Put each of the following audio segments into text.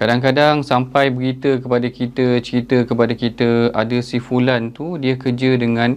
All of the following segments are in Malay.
Kadang-kadang sampai berita kepada kita, cerita kepada kita, ada si fulan tu dia kerja dengan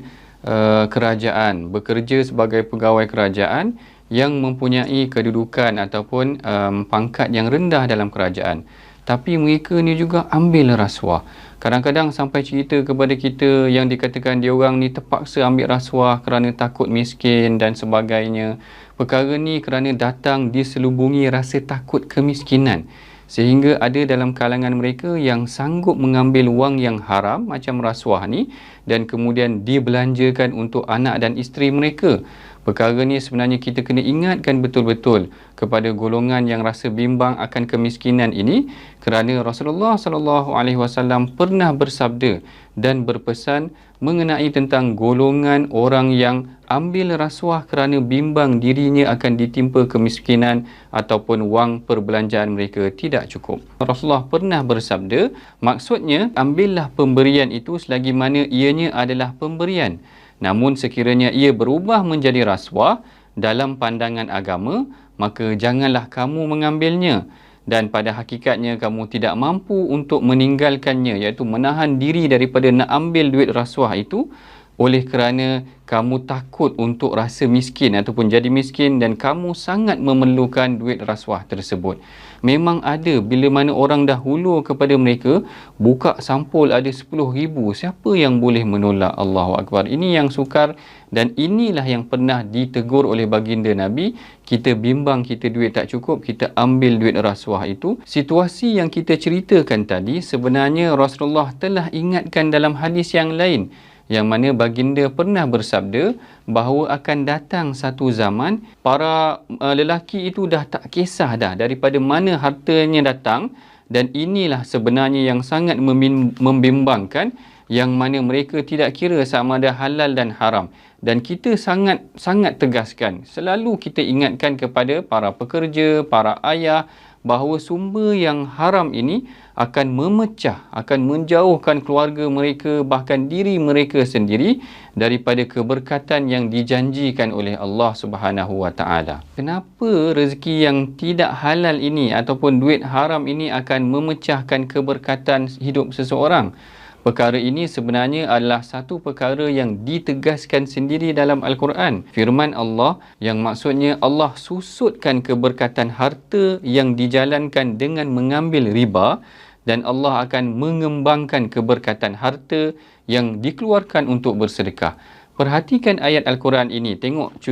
kerajaan, bekerja sebagai pegawai kerajaan yang mempunyai kedudukan ataupun pangkat yang rendah dalam kerajaan. Tapi mereka ni juga ambil rasuah. Kadang-kadang sampai cerita kepada kita yang dikatakan dia orang ni terpaksa ambil rasuah kerana takut miskin dan sebagainya. Perkara ni kerana datang diselubungi rasa takut kemiskinan. Sehingga ada dalam kalangan mereka yang sanggup mengambil wang yang haram macam rasuah ni dan kemudian dibelanjakan untuk anak dan isteri mereka. Perkara ni sebenarnya kita kena ingatkan betul-betul kepada golongan yang rasa bimbang akan kemiskinan ini, kerana Rasulullah SAW pernah bersabda dan berpesan mengenai tentang golongan orang yang ambil rasuah kerana bimbang dirinya akan ditimpa kemiskinan ataupun wang perbelanjaan mereka tidak cukup. Rasulullah pernah bersabda, maksudnya ambillah pemberian itu selagi mana ianya adalah pemberian. Namun sekiranya ia berubah menjadi rasuah dalam pandangan agama, maka janganlah kamu mengambilnya. Dan pada hakikatnya kamu tidak mampu untuk meninggalkannya, iaitu menahan diri daripada nak ambil duit rasuah itu, oleh kerana kamu takut untuk rasa miskin ataupun jadi miskin dan kamu sangat memerlukan duit rasuah tersebut. Memang ada bila mana orang dah hulur kepada mereka, buka sampul ada 10,000, siapa yang boleh menolak? Allahu Akbar. Ini yang sukar dan inilah yang pernah ditegur oleh baginda Nabi. Kita bimbang kita duit tak cukup, kita ambil duit rasuah itu. Situasi yang kita ceritakan tadi sebenarnya Rasulullah telah ingatkan dalam hadis yang lain, yang mana baginda pernah bersabda bahawa akan datang satu zaman para lelaki itu dah tak kisah dah daripada mana hartanya datang, dan inilah sebenarnya yang sangat membimbangkan, yang mana mereka tidak kira sama ada halal dan haram. Dan kita sangat tegaskan, selalu kita ingatkan kepada para pekerja, para ayah, bahawa sumber yang haram ini akan memecah, akan menjauhkan keluarga mereka, bahkan diri mereka sendiri daripada keberkatan yang dijanjikan oleh Allah Subhanahu wa taala. Kenapa rezeki yang tidak halal ini ataupun duit haram ini akan memecahkan keberkatan hidup seseorang? Perkara ini sebenarnya adalah satu perkara yang ditegaskan sendiri dalam Al-Quran. Firman Allah yang maksudnya Allah susutkan keberkatan harta yang dijalankan dengan mengambil riba, dan Allah akan mengembangkan keberkatan harta yang dikeluarkan untuk bersedekah. Perhatikan ayat Al-Quran ini. Tengok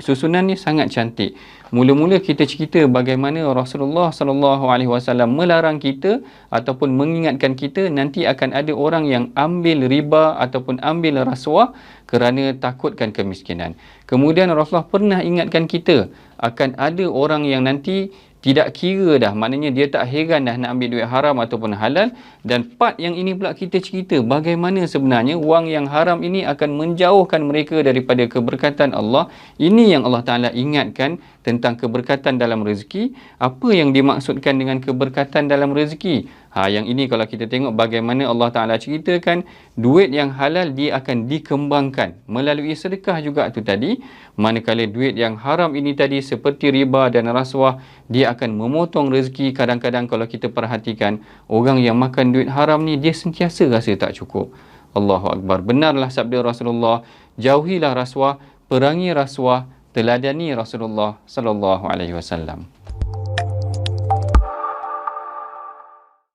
susunan ni sangat cantik. Mula-mula kita cerita bagaimana Rasulullah SAW melarang kita ataupun mengingatkan kita nanti akan ada orang yang ambil riba ataupun ambil rasuah kerana takutkan kemiskinan. Kemudian Rasulullah pernah ingatkan kita akan ada orang yang nanti tidak kira dah, maknanya dia tak heran dah nak ambil duit haram ataupun halal. Dan part yang ini pula kita cerita bagaimana sebenarnya wang yang haram ini akan menjauhkan mereka daripada keberkatan Allah. Ini yang Allah Ta'ala ingatkan tentang keberkatan dalam rezeki. Apa yang dimaksudkan dengan keberkatan dalam rezeki? Yang ini kalau kita tengok bagaimana Allah Ta'ala ceritakan, duit yang halal dia akan dikembangkan melalui sedekah juga tu tadi. Manakala duit yang haram ini tadi seperti riba dan rasuah, dia akan memotong rezeki. Kadang-kadang kalau kita perhatikan, orang yang makan duit haram ni dia sentiasa rasa tak cukup. Allahu Akbar. Benarlah sabda Rasulullah, jauhilah rasuah, perangi rasuah, teladani Rasulullah sallallahu alaihi wasallam.